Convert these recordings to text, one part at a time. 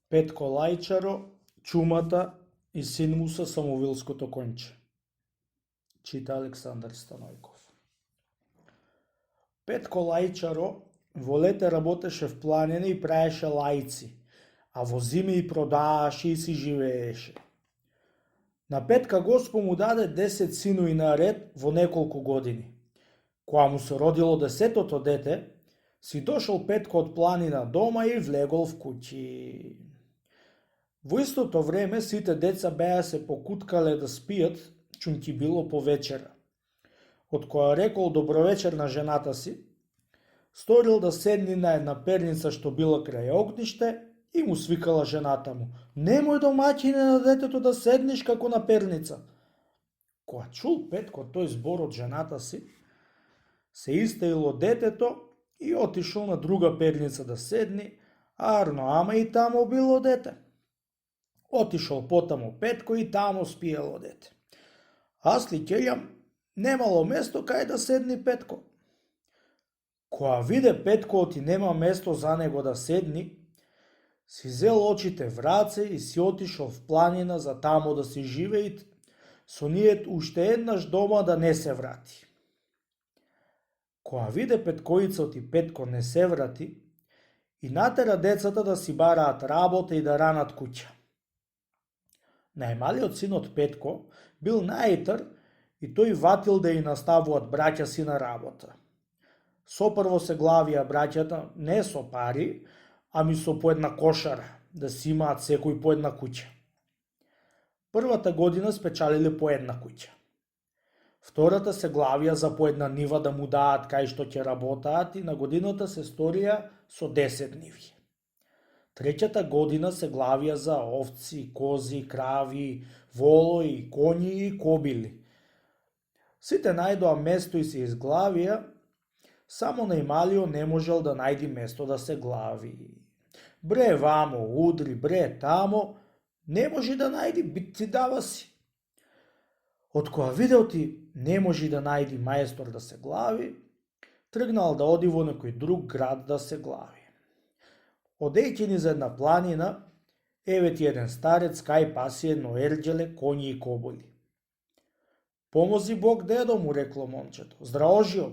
Петко Лајчаро, чумата и син му со самовилското конче. Чита Александар Станојков. Петко Лајчаро во лете работеше в планина и праеше лајци, а во зиме и продааше и си живееше. На Петка Госпо му даде 10 синови наред во неколку години. Кога му се родило 10-тото дете, си дошол Петко од планина дома и влегол в куќи. Во истото време сите деца беа се покуткале да спијат, чунки било повечера. Од која рекол добровечер на жената си, сторил да седни на една перница што била крај огниште и му свикала жената му: "Немој домаќине на детето да седнеш како на перница." Кога чул Петко тој збор од жената си, се истаило детето и отишол на друга перница да седни, арно ама и тамо било дете. Отишол потамо Петко и тамо спиело дете. Аз ли ќејам, немало место кај да седни Петко. Кога виде Петко и нема место за него да седни, си зел очите в раце и си отишол в планина за тамо да си живеит, со ниет уште еднаш дома да не се врати. Кога виде Петкоицот и Петко не се врати, и натера децата да си бараат работа и да ранат куќа. Најмалиот синот Петко бил најитар и тој ватил да и наставуваат браќа си на работа. Сопрво се главија браќата не со пари, ами со по една кошара, да си имаат секој по една куќа. Првата година спечалиле по една куќа. Втората се главија за по една нива да му даат кај што ќе работаат и на годината се сторија со 10 ниви. Треќата година се главија за овци, кози, крави, волои, коњи и кобили. Сите најдоа место и се изглавија, само најмалио не можел да најди место да се глави. Бре вамо, удри, бре тамо, не може да најди, бит ти дава си. Од кога видел ти не може да најди мајстор да се глави, тргнал да оди во некој друг град да се глави. Одејќи ни за една планина, еве ти еден старец кај паси едно ерđеле, коњи и коболи. "Помози Бог, дедо," му рекло момчето. "Здраво живо."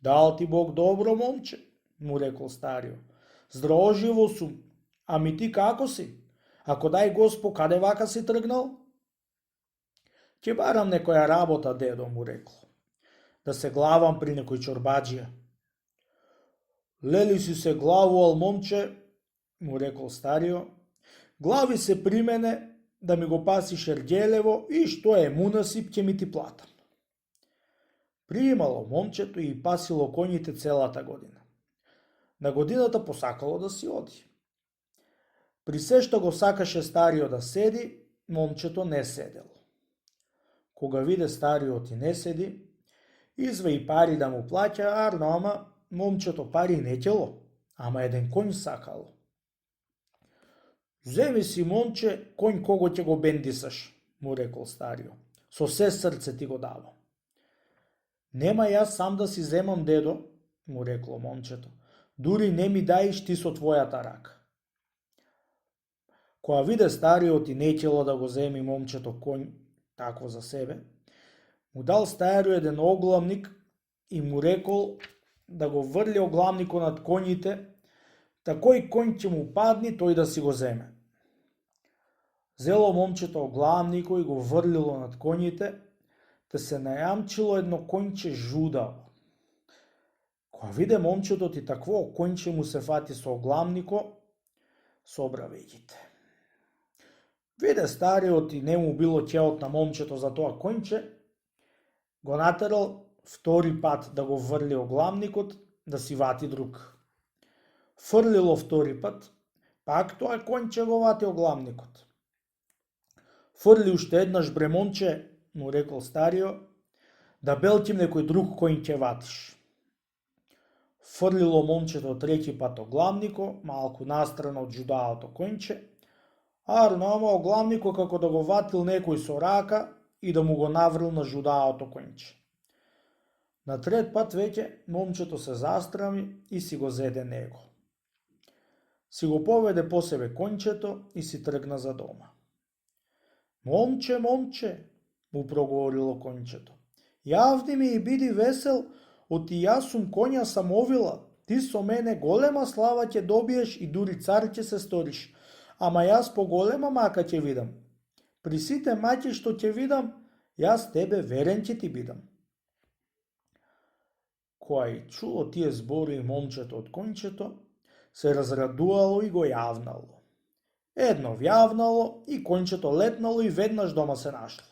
"Дал ти Бог добро, момче," му рекол старио. "Здраво живо сум, ами ти како си? Ако дај Госпо, каде вака си тргнал?" "Ќе барам некоја работа, дедо," му рекло. "Да се главам при некој чорбаџија." "Лели си се главувал, момче," му рекол старио, "глави се при мене да ми го пасиш ерđелево и што е му насип ќе ми ти платам." Приимало момчето и пасило коњите целата година. На годината посакало да си оди. При се што го сакаше старио да седи, момчето не седело. Кога виде стариот и не седи, изваи пари да му плаќа, арно ама момчето пари не ќело, ама еден коњ сакало. "Земи си, момче, коњ кого ќе го бендисаш," му рекол старио. "Со се срце ти го давам." "Нема јас сам да си земам, дедо," му рекло момчето. "Дури не ми даиш ти со твојата рака." Кога виде стариот и не ќело да го земи момчето коњ тако за себе, му дал стариот еден огламник и му рекол да го врли огламникот над коњите, та кој коњ ќе му падни, тој да си го земе. Зело момчето огламникот и го врлило над коњите, те се најамчило едно коњче жудаво. Кога виде момчето ти такво коњче му се фати со огламнико, собра веќите. Виде стариот и не му било ќеот на момчето за тоа коњче, го натерал втори пат да го врли огламникот, да си вати друг. Фрлило втори пат, пак тоа коњче го вати огламникот. "Фрли уште еднаш, бре момче," му рекол старио, "да белтим некој друг коњ ќе ватиш." Фрлило момчето треќи пат огламнико, малку настрано од жудаото коњче, арно ама огламнико како да го ватил некој со рака и да му го наврил на жудаото коњче. На трет пат веќе момчето се застрами и си го зеде него. Си го поведе по себе кончето и си тргна за дома. Момче, момче, му проговорило кончето, јавди ми и биди весел, оти јас сум коња самовила, ти со мене голема слава ќе добиеш и дури цар ќе се сториш, ама јас поголема мака ќе видам. При сите маќи што ќе видам, јас тебе верен ќе ти бидам. Која и чуло тие збори момчето од кончето, се разрадувало и го јавнало. Едно вјавнало и кончето летнало и веднаш дома се нашло.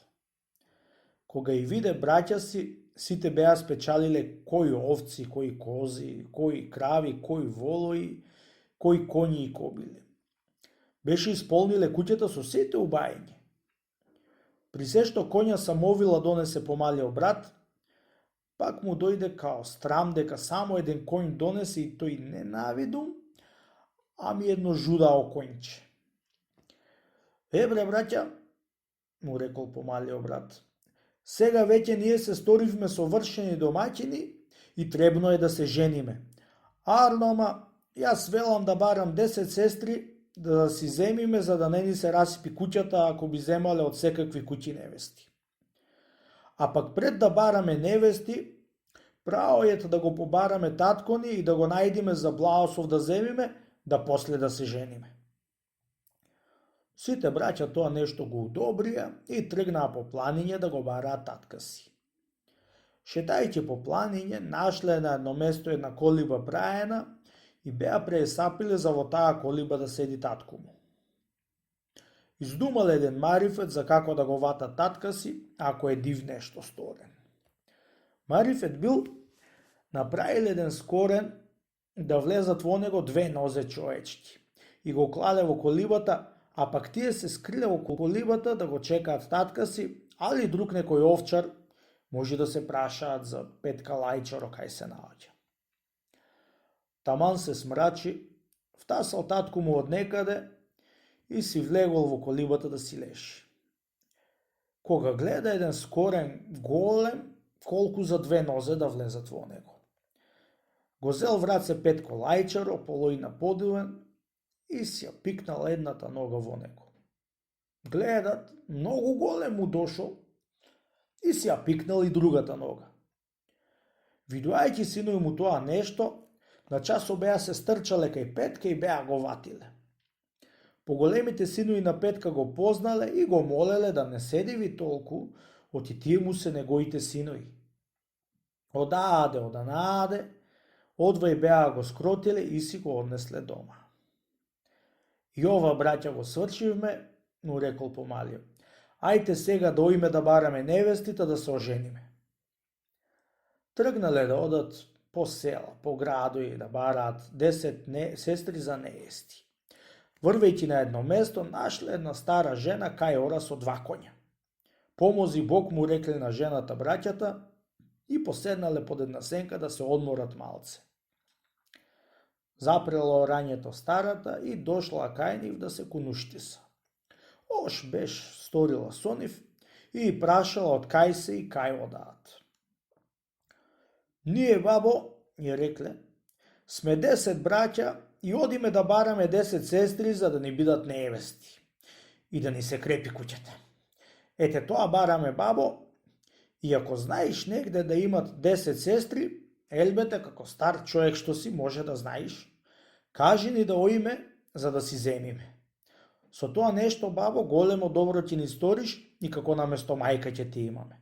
Кога и виде браќа си, сите беа спечалиле кои овци, кои кози, кои крави, кои волои, кои коњи и кобили. Беше исполниле куќата со сите убајање. При се што коња самовила донесе помалиот брат, пак му дојде као страм дека само еден коњ донесе и тој не навидум, ами едно жудао коњче. Бре, браќа, му рекол помалиот брат, сега веќе ние се сторивме совршени домаќини и требно е да се жениме. Арнома, јас велам да барам 10 сестри да си земиме за да не ни се расипи куќата ако би земале од секакви куќи невести. А пак пред да бараме невести, право е да го побараме татко ни и да го најдиме за благослов да земиме, да после да се жениме. Сите браќа тоа нешто го удобрија и тргнаа по планиње да го бараат татка си. Шетајќи по планиње, нашле на едно место една колиба праена и беа преесапиле за во таа колиба да седи татко му. Издумале еден марифет за како да го вата татка си, ако е див нешто сторен. Марифет бил направил еден скорен да влезат во него 2 нозе човечки и го кладе во колибата, а пак тие се скриле во колибата да го чекаат татка си, али друг некој овчар може да се прашаат за Петка Лајчаро кај се наоѓа. Таман се смрачи, втасал татко му од некаде и си влегол во колибата да си лежи. Кога гледа еден скорен голем, колку за 2 нозе да влезат во него. Го зел в раце Петко Лајчаро, полоина подивен, и си ја пикнал едната нога во него. Гледат, многу голем му дошол и си ја пикнал и другата нога. Видувајќи синој му тоа нешто, на часо беа се стрчале кај Петка и беа го ватиле. Поголемите синои на Петка го познале и го молеле да не седиви толку, оти тие му се неговите синои. Оданаде, одвај беа го скротиле и си го однесле дома. И ова, браќа, го свршивме, му рекол помалиот. Ајте сега да оиме да бараме невестите да се ожениме. Тргнале да одат по села, по градови да бараат 10 сестри за невести. Врвејќи на едно место, нашле една стара жена кај ора со 2 коња. Помози Бог, му рекле на жената браќата и поседнале под една сенка да се одморат малце. Запрела рањето старата и дошла кај нив да се конуштиса. Ош беше сторила со нив и прашала од кај се и кај одаат. Ние, бабо, ја рекле, сме 10 браќа и одиме да бараме 10 сестри за да ни бидат невести и да ни се крепи куќата. Ете тоа бараме, бабо, и ако знаеш негде да имат 10 сестри, елбете како стар човек што си може да знаеш, кажи ни да оиме за да си земиме. Со тоа нешто, бабо, големо добро ќе ни сториш и како наместо мајка ќе ти имаме.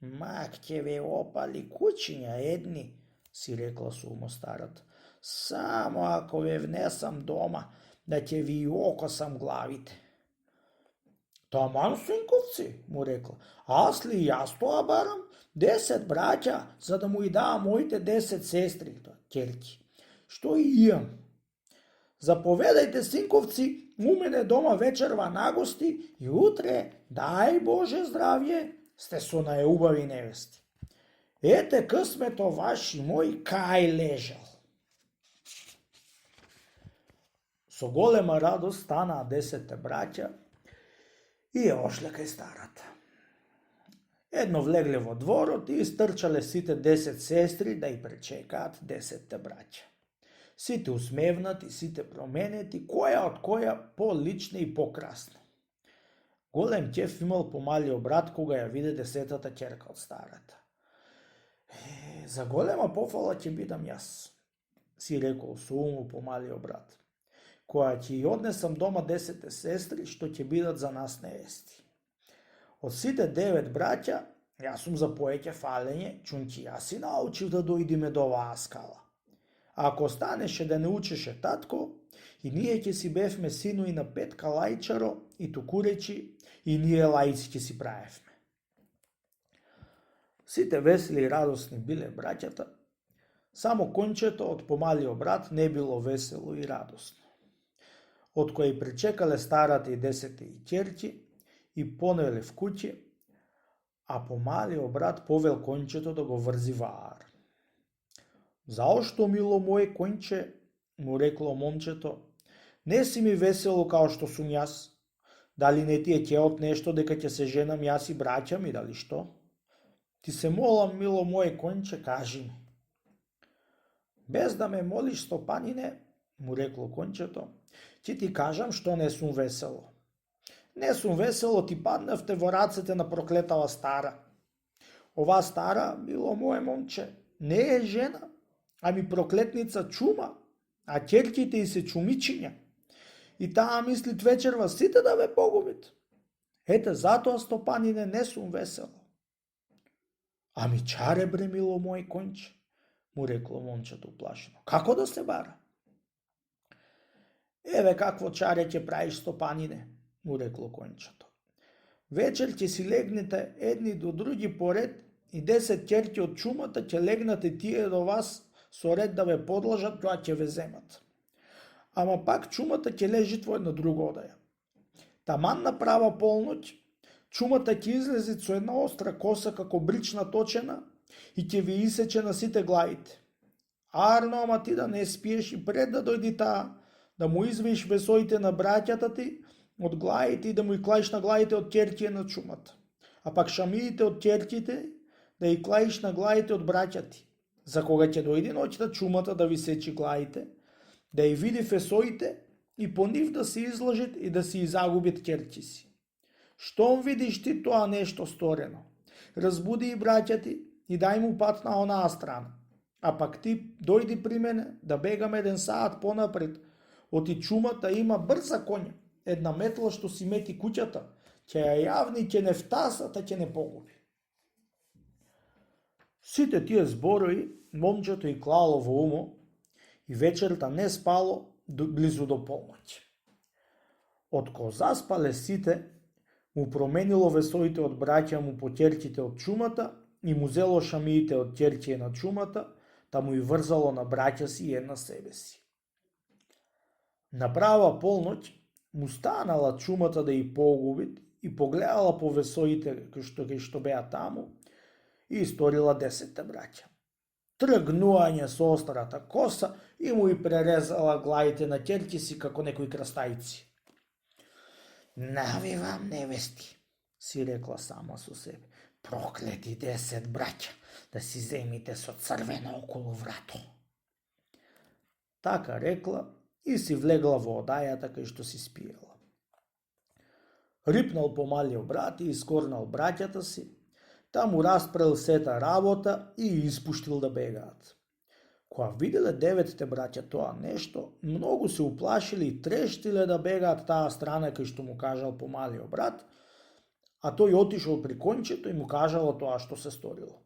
Мак ќе ве опали кучиња едни, си рекла сумо старата. Само ако ве внесам дома, да ќе ви и окосам главите. Таман, синковци, му рекла, аз ли јас тоа барам? 10 браќа, за да му и даа моите 10 сестри, ќерки. Што и имам. Заповедајте, синковци, у мене дома вечерва нагости и утре, дај Боже здравје, сте со најубави невести. Ете късмето ваш и мој кај лежал. Со голема радост станаа 10 браќа и ја ошле кај старата. Едно влегле во дворот и стрчале сите 10 сестри да ја пречекаат 10 браќа. Сите усмевнати, сите променети, која од која полична и покрасна. Голем ќеф имал помалиот брат кога ја виде десетата ќерка од старата. За голема пофала ќе бидам јас, си рекол со уму помалиот брат, која ќе ја однесам дома 10 сестри што ќе бидат за нас невести. Од сите 9 браќа, јас сум за поеќе фалење, чунки јас си научив да дојдиме до оваа скала. А ако останеше да не учеше татко, и ние ќе си бевме синои на Петка Лајчаро и Тукуречи, и ние лаици ќе си правевме. Сите весели и радосни биле браќата, само кончето од помалиот брат не било весело и радосно. Од кои пречекале старата и 10 и ќерки и понеле в куќе, а помалиот брат повел кончето да го врзи ваар. Заошто, мило моје конче, му рекло момчето, не си ми весело као што сум јас? Дали не ти е ќеот нешто дека ќе се женам јас и браќа ми, дали што? Ти се молам, мило моје конче, кажи ми. Без да ме молиш, стопанине, му рекло кончето, ќе ти кажам што не сум весело. Не сум весело, ти паднавте во рацете на проклетава стара. Ова стара, мило моје момче, не е жена, ами проклетница чума, а ќерките и се чумичиња. И таа мислит вечерва сите да ве погубит. Ете, затоа, стопанине, не сум весело. Ами чаре, бре, мило мој конче, му рекло момчето уплашено. Како да се бара? Еве какво чаре ќе правиш, стопанине, му рекло кончето. Вечер ќе си легнете едни до други поред и 10 ќерки од чумата ќе легнате тие до вас со ред да ве подлажат, тоа ќе ве земат. Ама пак чумата ќе лежи во една друга одаја. Таман направа полноќ, чумата ќе излези со една остра коса како брична точена и ќе ви исече на сите главите. Арно, ама ти да не спиеш и пред да дојди таа, да му извиеш весоите на браќата ти од главите и да му и клаиш на главите од ќерки на чумата. А пак шамиите од ќерките да и клаиш на главите од браќа ти. За кога ќе дојде ноќта чумата да ви сечи главите, да ја види фесоите и по нив да се излажит и да си загубит ќерки си. Штом видиш ти тоа нешто сторено, разбуди и браќа ти и дај му пат на онаа страна. А пак ти дојди при мене да бегаме 1 саат понапред, оти чумата има брза коња, една метла што си мети куќата, ќе ја јавни, ќе не втасата, ќе не погуби. Сите тие зборови момчето и клало во умо и вечерта не спало близу до полноќ. Отко заспале сите, му променило весоите од браќа му по ќерките од чумата и му зело шамиите од ќерки на чумата, та му и врзало на браќа си и на себе си. Направа полноќ му станала чумата да и погубит и погледала по весоите што беа таму и историла 10 браќа. Тргнување со острата коса и му и пререзала главите на ќерки си како некои крстајци. Нави вам невести, си рекла сама со себе, проклети 10 браќа, да си земите со црвено околу врато. Така рекла и си влегла во одајата кај што си спиела. Рипнал помалиот брат и искорнал браќата си, таму распрел сета работа и испуштил да бегаат. Кога виделе 9 браќа тоа нешто, многу се уплашиле и трештиле да бегаат таа страна кај што му кажал помалиот брат, а тој отишол при кончето и му кажало тоа што се сторило.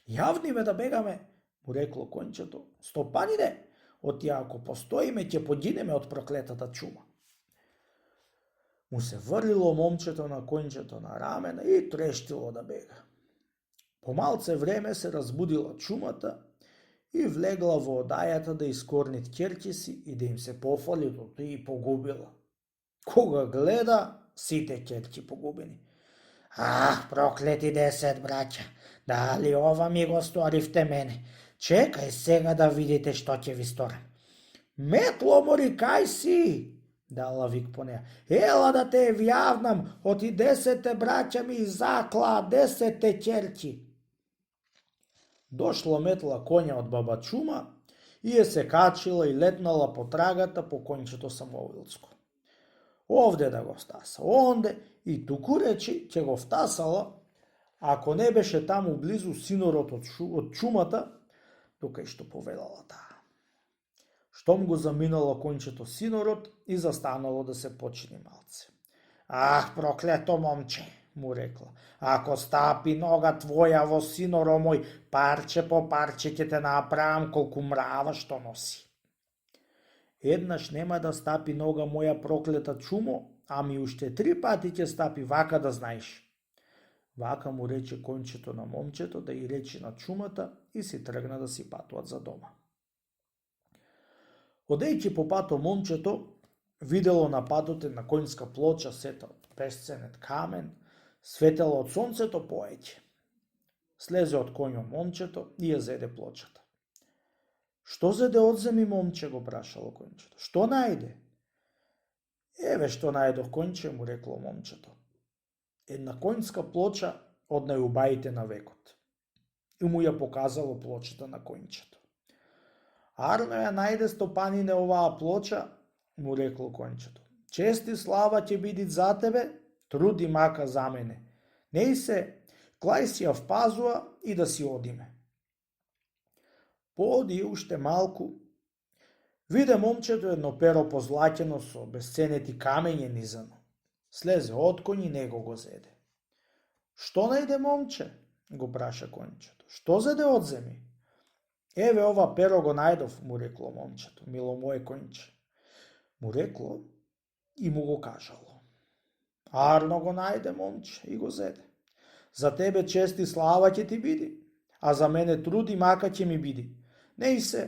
Јавни ме да бегаме, му рекло кончето, стопанине, оти ако постоиме ќе погинеме од проклетата чума. Му се врлило момчето на кончето на рамена и трештило да бега. По малце време се разбудила чумата и влегла во одајата да искорнит ќерки си и да им се пофали тоа и погубила. Кога гледа, сите ќерки погубени. Проклети 10 браќа, дали ова ми го сторивте мене? Чекај сега да видите што ќе ви сторам. Метло мори, кај си? Дала вик по неа. Ела да те јавнам, оти 10 браќа ми заклаа 10 ќерки. Дошла метла коња од баба Чума и е се качила и летнала по трагата по кончето самовилско. Овде да го втаса, онде и туку речи ќе го втасала, ако не беше таму близу синорот од чумата, тука што повелала таа. Штом го заминало кончето синорот и застанало да се почини малце. Ах, проклето момче, му рекла, ако стапи нога твоја во синоро мој, парче по парче ќе те направам колку мрава што носи. Еднаш нема да стапи нога моја проклета чумо, ами уште 3 пати ќе стапи, вака да знаеш. Вака му рече кончето на момчето да и речи на чумата и си тргна да си патуват за дома. Одејќи по пато момчето видело на патот една конјска плоча сета од песценет камен, светела од сонцето поеќе. Слезе од коњо момчето и ја зеде плочата. Што зеде одземи, момче, го прашало кончето. Што најде? Еве што најдох, конче, му рекло момчето. Една конјска плоча од најубаите на векот. И му ја показало плочата на кончето. Арно ја најде стопанине оваа плоча, му рекло кончето. Чести слава ќе биди за тебе, труд и мака за мене. Неј се, клај си ја впазува и да си одиме. Пооди уште малку, виде момчето едно перо позлаќено со бесценети камење низано. Слезе од коњ и него го зеде. Што најде, момче? Го праша кончето. Што зеде одземи? Еве ова перо го најдов, му рекло момчето, мило моје конче. Му рекло и му го кажало. Арно го најде, момче, и го зеде. За тебе чест и слава ќе ти биди, а за мене труд и мака ќе ми биди. Неј се,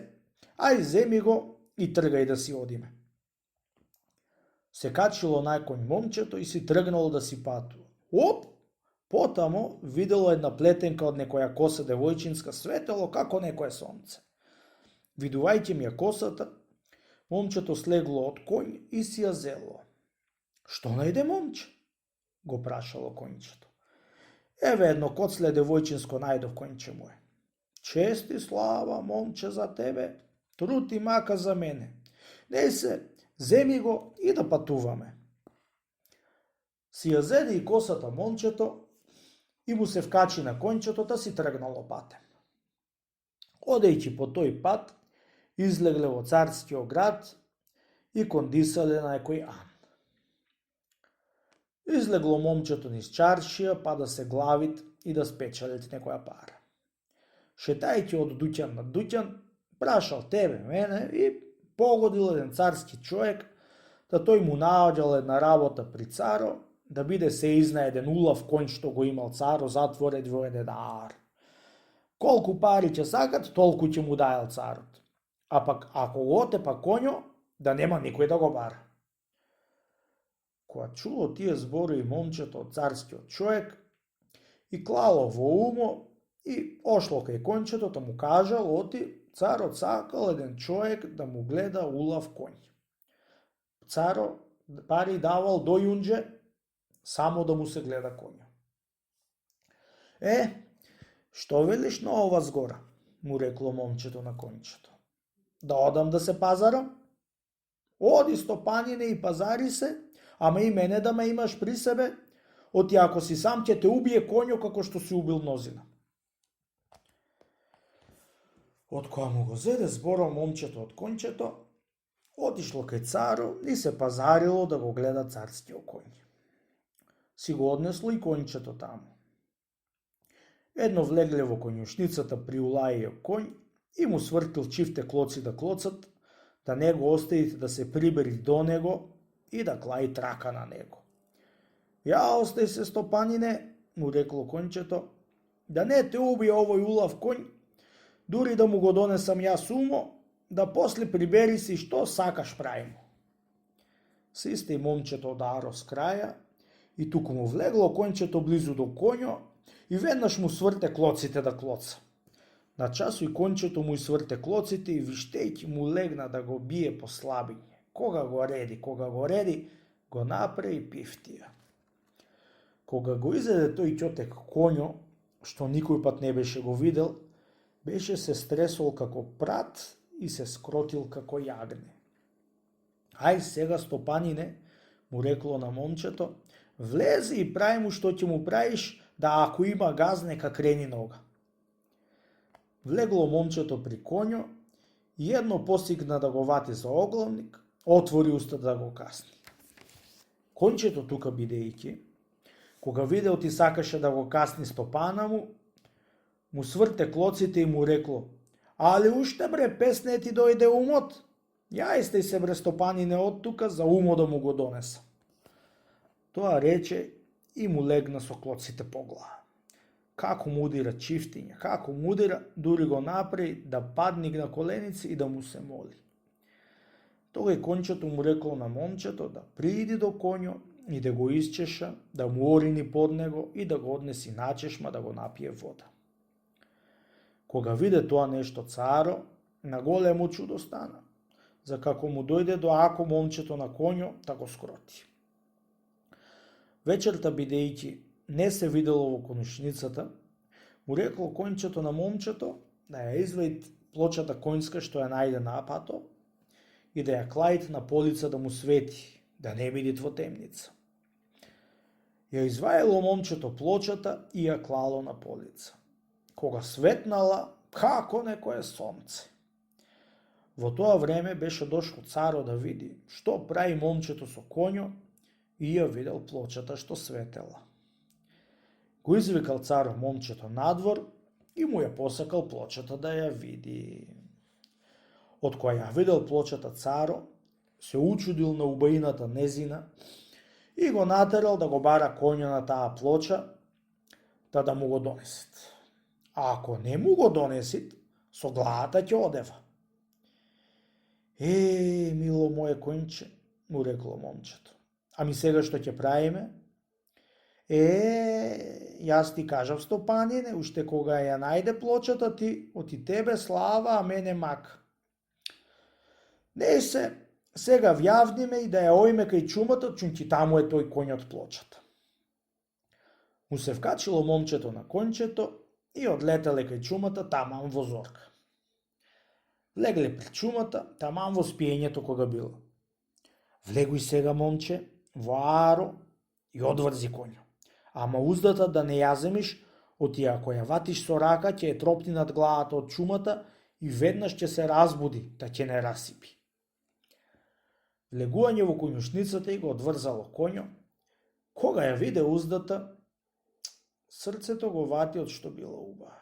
ај земи го и тргај да си одиме. Се качило на коњ момчето и си тргнало да си патува. Оп! Потамо видело една плетенка од некоја коса девојчинска, светело како некое сонце. Видувајќи ми ја косата, момчето слегло од коњ и си ја зело. Што најде, момче? Го прашало конјчето. Еве едно коцле девојчинско најдов, конјче моје. Чест и слава, момче, за тебе, труд и мака за мене. Неј се, земи го и да патуваме. Си ја зеде и косата момчето и му се вкачи на кончето да си тргнало патем. Одејќи по тој пат, излегле во царскиот град и кондисале на некој ан. Излегло момчето низ чаршија, па да се главит и да спечелит некоја пара. Шетајќи од дуќан на дуќан, прашал тебе, мене и погодил еден царски човек, да тој му наоѓал една работа при царо, да биде се изна еден улав конј што го имал царо затворен во еден ар. Колку пари ќе сакат, толку ќе му дајал царот. А пак ако го отепа коњо, да нема никој да го бара. Кога чуло тие зборови момчето од царскиот човек, и клало во умо, и ошло кај кончето да му кажал оти царот сакал еден човек да му гледа улав конј. Царо пари давал до јунџе само да му се гледа коња. Што велиш на ова згора? Му рекло момчето на кончето. Да одам да се пазарам? Оди, стопанине, и пазари се, ама и мене да ме имаш при себе, оти ако си сам ќе те убие коњо како што си убил мнозина. Од која му го зеде зборал момчето од кончето, отишло кај царо и се пазарило да го гледа царскиот коњ. Си го однесло и кончето таму. Едно влегле во коњушницата при улајиот коњ и му свртил чифте клоци да клоцат, да не го оставите да се прибери до него и да клаи трака на него. Ја остај се, стопанине, му рекло кончето, да не те убие овој улав коњ, дури да му го донесам јас умо, да после прибери си што сакаш правимо. Се исте и момчето од Арос краја, и туку му влегло кончето близу до коњо и веднаш му сврте клоците да клоца. На часу и кончето му сврте клоците и виштејќи му легна да го бие по слабиње. Кога го реди, го направи пифтија. Кога го изеде тој ќотек коњо, што никој пат не беше го видел, беше се стресол како прат и се скротил како јагне. Ај сега, стопанине, му рекло на момчето, влези и прави му што ќе му правиш, да ако има газ, нека крени нога. Влегло момчето при коњо и едно посигна да го вати за оглавник, отвори уста да го касни. Кончето тука бидејќи, кога видел ти сакаше да го касни стопана му сврте клоците и му рекло, али уште бре, пес не ти дојде умот, ја истеј се бре стопанине од тука за умо да му го донеса. Тоа рече и му легна со клоците по глава. Како му удира чифтиња, како му удира, дури го направи да падни на коленици и да му се моли. Тогаш кончето му рекло на момчето да прииди до коњо и да го исчеша, да му орини под него и да го однеси на чешма да го напие вода. Кога виде тоа нешто царо, на големо чудо стана, за како му дојде до ако момчето на коњо, да го скроти. Вечерта, бидејќи не се видело во конушницата, му рекло кончето на момчето да ја извади плочата конјска што ја најде напато и да ја клајт на полица да му свети, да не види во темница. Ја извајало момчето плочата и ја клало на полица. Кога светнала, како некое сонце. Во тоа време беше дошло царо да види што прави момчето со коњо и ја видел плочата што светела. Го извикал царо момчето надвор и му ја посакал плочата да ја види. Од која ја видел плочата царо, се учудил на убаината незина и го натерал да го бара коња на таа плоча, да му го донесет. А ако не му го донесит, со главата ќе одева. Мило моје конјче, му рекло момчето, ами сега што ќе правиме? Јас ти кажав, стопанине, уште кога ја најде плочата ти, оти тебе слава, а мене мак. Не се, сега вјавниме и да ја ојме кај чумата, чунки таму е тој коњ од плочата. Му се вкачило момчето на кончето и одлетеле кај чумата таман во зорка. Влегле при чумата, таман во спиењето кога било. Влегуј сега, момче, во аро и одврзи коња. Ама уздата да не ја земиш, оти ако ја ватиш со рака, ќе ја тропни над главата од чумата и веднаш ќе се разбуди, да ќе не расипи. Влегување во коњушницата и го одврзало коњо. Кога ја виде уздата, срцето го вати од што била убава.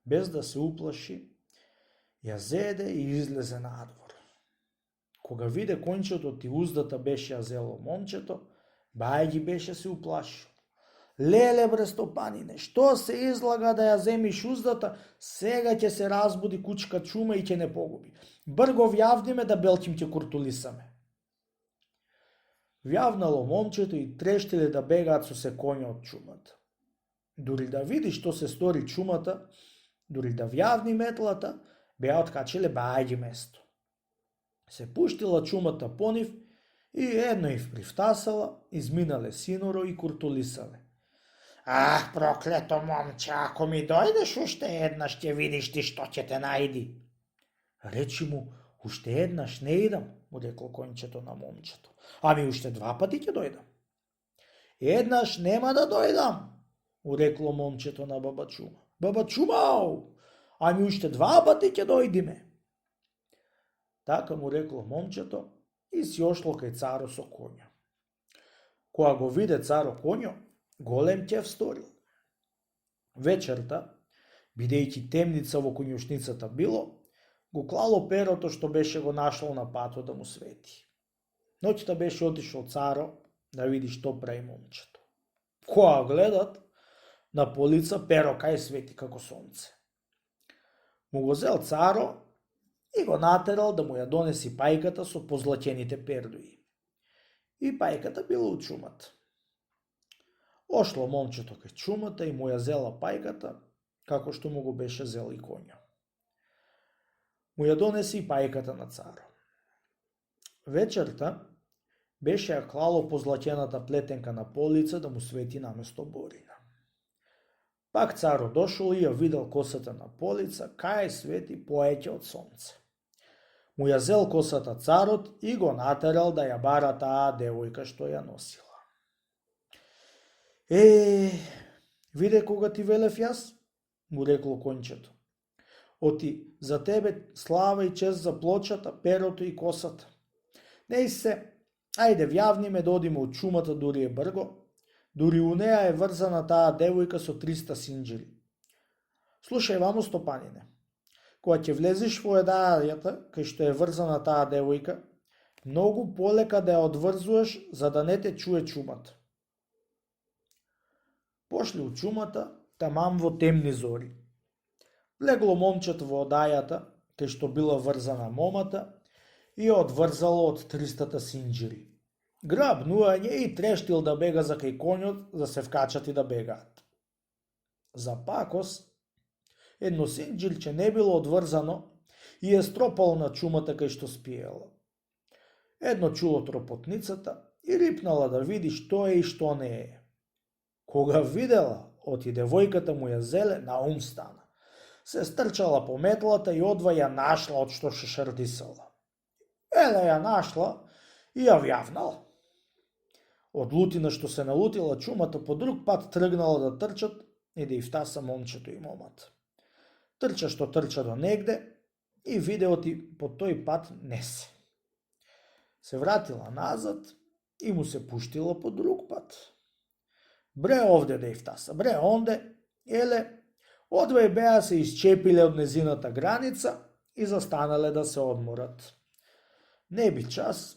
Без да се уплаши, ја зеде и излезе надвор. Кога виде кончето ти уздата беше ја зело момчето, бај ги беше се уплашил. Леле бре стопанине, што се излага да ја земиш уздата, сега ќе се разбуди кучка чума и ќе не погуби. Брго вјавниме да белким ќе куртулисаме. Вјавнало момчето и трештиле да бегаат со се коња од чумата. Дури да види што се стори чумата, дури да вјавни метлата, беа откачиле бај ги место. Се пуштила чумата по нив и едно ив привтасала, изминале синоро и куртулисале. Ах, проклето момче, ако ми дојдеш уште еднаш, ќе видиш ти што ќе те најди. Речи му, уште еднаш не идам, му рекло кончето на момчето. Ами уште два пати ќе дојдам. Еднаш нема да дојдам, му рекло момчето на баба Чума. Баба Чумау, ами уште два пати ќе дојдиме. Така му рекло момчето и си ошло кај царо со коња. Кога го виде царо коњо, голем ќеф сторил. Вечерта, бидејќи темница во коњушницата било, го клало перото што беше го нашло на патот да му свети. Ноќта беше отишол царо да види што прави момчето. Кога гледат, на полица перо кај свети како сонце. Му го зел царо и го натерал да му ја донеси пајката со позлатените пердуи. И пајката била у чумата. Ошло момчето кај чумата и му ја зела пајката, како што му го беше зел и коња. Му ја донеси и пајката на царо. Вечерта беше ја клало позлатената плетенка на полица да му свети наместо борина. Пак царо дошол и ја видел косата на полица, кај свети поеќе од сонце. Му ја зел косата царот и го натерал да ја бара таа девојка што ја носила. Виде кога ти велев јас, му рекло кончето. Оти за тебе слава и чест за плочата, перото и косата. Неј се, ајде вјавниме да одиме од чумата, дури е брго, дури у неа е врзана таа девојка со 300 синџири. Слушај вамо, стопанине, кога ќе влезеш во едајата кај што е врзана таа девојка, многу полека да ја одврзуваш за да не те чуе чумата. Пошли у чумата, тамам во темни зори. Влегло момчето во одајата, кај што била врзана момата, и ја одврзало од 300 синџири. Грабнување и трештил да бега за кај конјот, да се вкачат и да бегаат. За пакос, едно синџирче не било одврзано и е стропало на чумата кај што спиела. Едно чуло тропотницата и рипнала да види што е и што не е. Кога видела, оти девојката му ја зеле, на ум стана. Се стрчала по метлата и одва ја нашла од што шардисала. Еле ја нашла и ја вјавнала. Од лутина што се налутила чумата, по друг пат тргнала да трчат и да и втаса момчето и момата. Трча што трча до негде и виде оти по тој пат не се. Се вратила назад и му се пуштила по друг пат. Бре овде да и втаса, бре онде, еле, одвај беа се исчепиле од незината граница и застанале да се одморат. Не би час,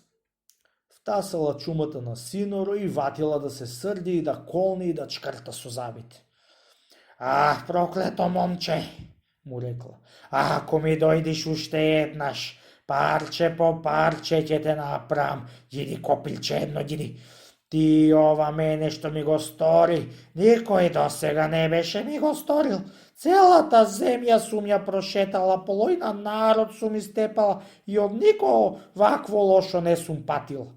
втасала чумата на синоро и ватила да се срди и да колни и да чкрта со забите. Проклето момче, му рекла, ако ми дојдиш уште еднаш, парче по парче ќе те направам, јиди копилче едно, јиди. Ти ова мене што ми го стори, никој досега не беше ми го сторил. Целата земја сум ја прошетала, полојна народ сум истепала и од никого вакво лошо не сум патил.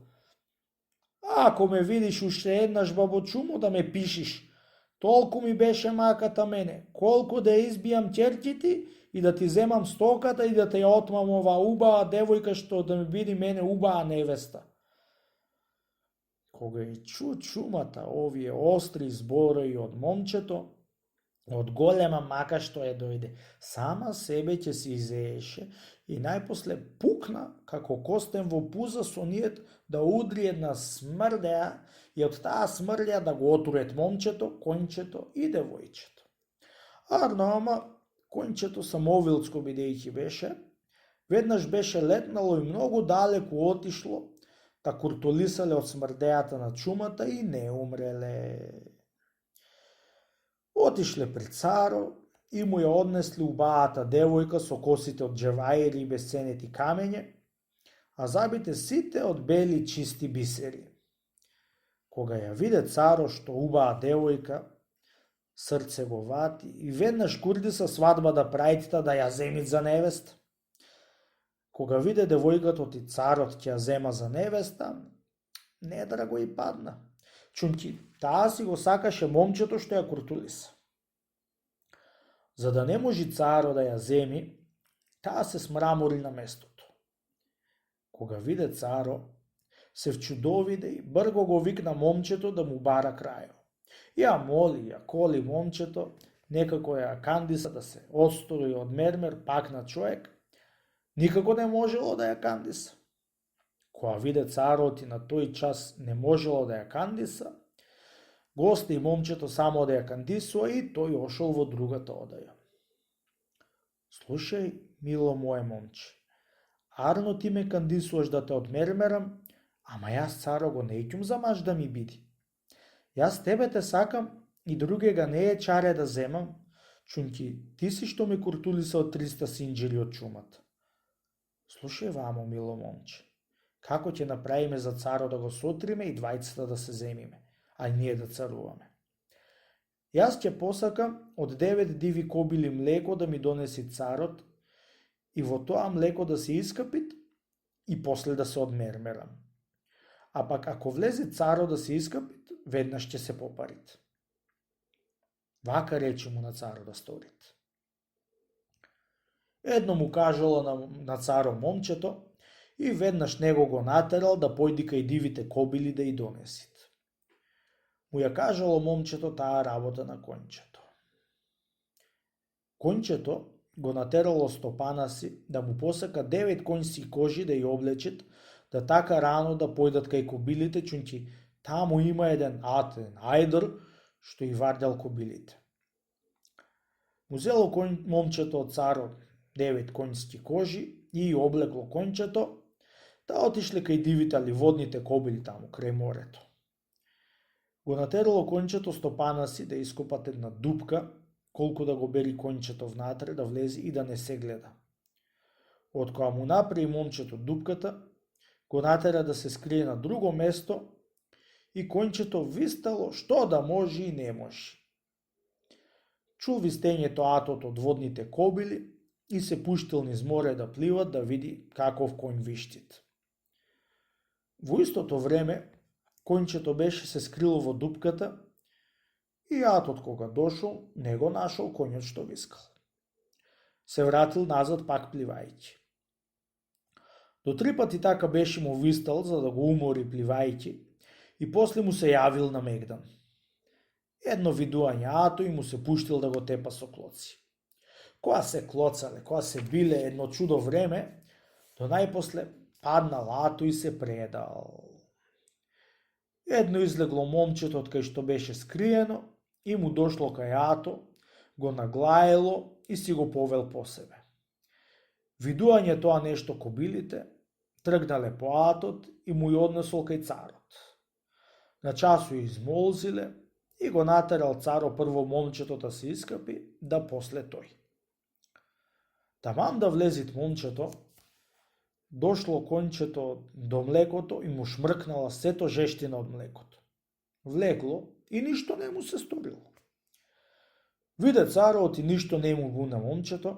Ако ме видиш уште еднаш, бабо чумо, да ме пишиш. Толку ми беше маката мене, колку да избијам ќерките и да ти земам стоката и да те ја отмам ова убава девојка што да ми биде мене убава невеста. Кога ја чу чумата овие остри зборови од момчето, од голема мака што ја дојде, сама себе ќе се изееше и најпосле пукна како костен во пуза со ниет да удри една смрдеа и од таа смрдеа да го отурет момчето, конјчето и девојчето. Ама конјчето самовилско бидејќи беше, веднаш беше летнало и многу далеку отишло, та куртолисале од смрдејата на чумата и не умреле. Отишле пред царо и му ја однесли убавата девојка со косите од джевајери и бесценети камења, а забите сите од бели чисти бисери. Кога ја виде царо што убава девојка, срце го вати и веднаш курдиса свадба да прајтита да ја земит за невеста. Кога виде девојката оти царот ќе ја зема за невеста, недраго и падна. Чунки таа си го сакаше момчето што ја куртулиса. За да не можи царо да ја земи, таа се смрамори на местото. Кога виде царо, се вчудовиде и брго го викна момчето да му бара крајо. Ја моли, ја коли момчето, некако ја кандиса да се отстори од мермер пак на човек, никако не можело да ја кандиса. Кога виде царот и на тој час не можело да ја кандиса, го остави момчето само да ја кандисува и тој ошол во другата одаја. Слушај, мило мое момче, арно ти ме кандисуваш да те одмермерам, ама јас царо го неќум за маж да ми биди. Јас тебе те сакам и другега не е чаре да земам, чунки ти си што ме куртулиса од 300 синџири од чумата. Слушај вамо, мило момче, како ќе направиме за царо да го сотриме и двајцата да се земиме, а ние да царуваме. Јас ќе посакам од 9 диви кобили млеко да ми донеси царот и во тоа млеко да се искапит и после да се одмермерам. А пак ако влезе царо да се искапит, веднаш ќе се попарит. Вака рече му на царо да сторите. Едно му кажало на царо момчето и веднаш него го натерал да појди кај дивите кобили да и донесит. Му ја кажало момчето таа работа на кончето. Кончето го натерало стопана си да му посака 9 конјски кожи да ја облечит, да така рано да појдат кај кобилите, чунки таму има еден атен ајдр што и вардел кобилите. Му зело момчето од царот 9 конјски кожи и облекло кончето, да отишле кај дивите ливодните кобили таму крај морето. Го натерало кончето стопана си да ископат една дупка, колку да го бери кончето внатре, да влезе и да не се гледа. Од кога му направи момчето дупката, го натера да се скрие на друго место и кончето вистало што да може и не може. Чул вистењето атот од водните кобили и се пуштил низ море да пливат да види каков конј виштит. Во истото време, кончето беше се скрило во дупката и атот кога дошол, не го нашол конјот што вискал. Се вратил назад пак пливајќи. До 3 пати така беше му вистал за да го умори пливајќи и после му се јавил на мегдан. Едно видување ато и му се пуштил да го тепа со клоци. Која се клоцале, која се биле едно чудо време, до најпосле паднал ато и се предал. Едно излегло момчето од кај што беше скриено и му дошло кај ато, го наглаело и си го повел по себе. Видување тоа нешто кобилите, тргнале по атот и му ја однесол кај царот. На часу измолзиле и го натерал царо прво момчето да се искапи, да после тој. Таман да влезит момчето, дошло кончето до млекото и му шмркнала сето жештина од млекото. Влегло и ништо не му се сторило. Виде царот и ништо не му буна момчето,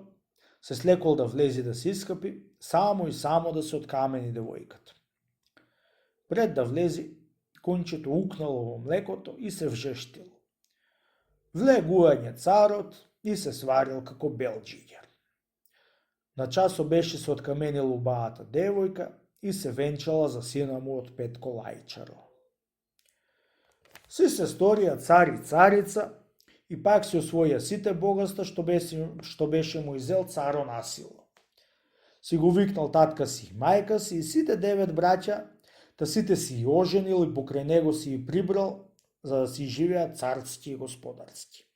се слекол да влези да се искапи, само и само да се откамени девојката. Пред да влези, кончето укнало во млекото и се вжештило. Влегување царот и се сварил како бел џигер. На часо беше се откаменил убавата девојка и се венчала за сина му од Петко Лајчаро. Си се сторија цар и царица и пак се освоја сите богатства што беше му изел царо насилно. Си го викнал татка си и мајка си и сите 9 браќа, та сите си и оженил и покрај него си и прибрал, за да си живеат царски и господарски.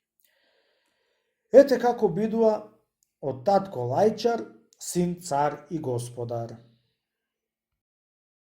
Ете како бидува од татко Лајчар, син цар и господар.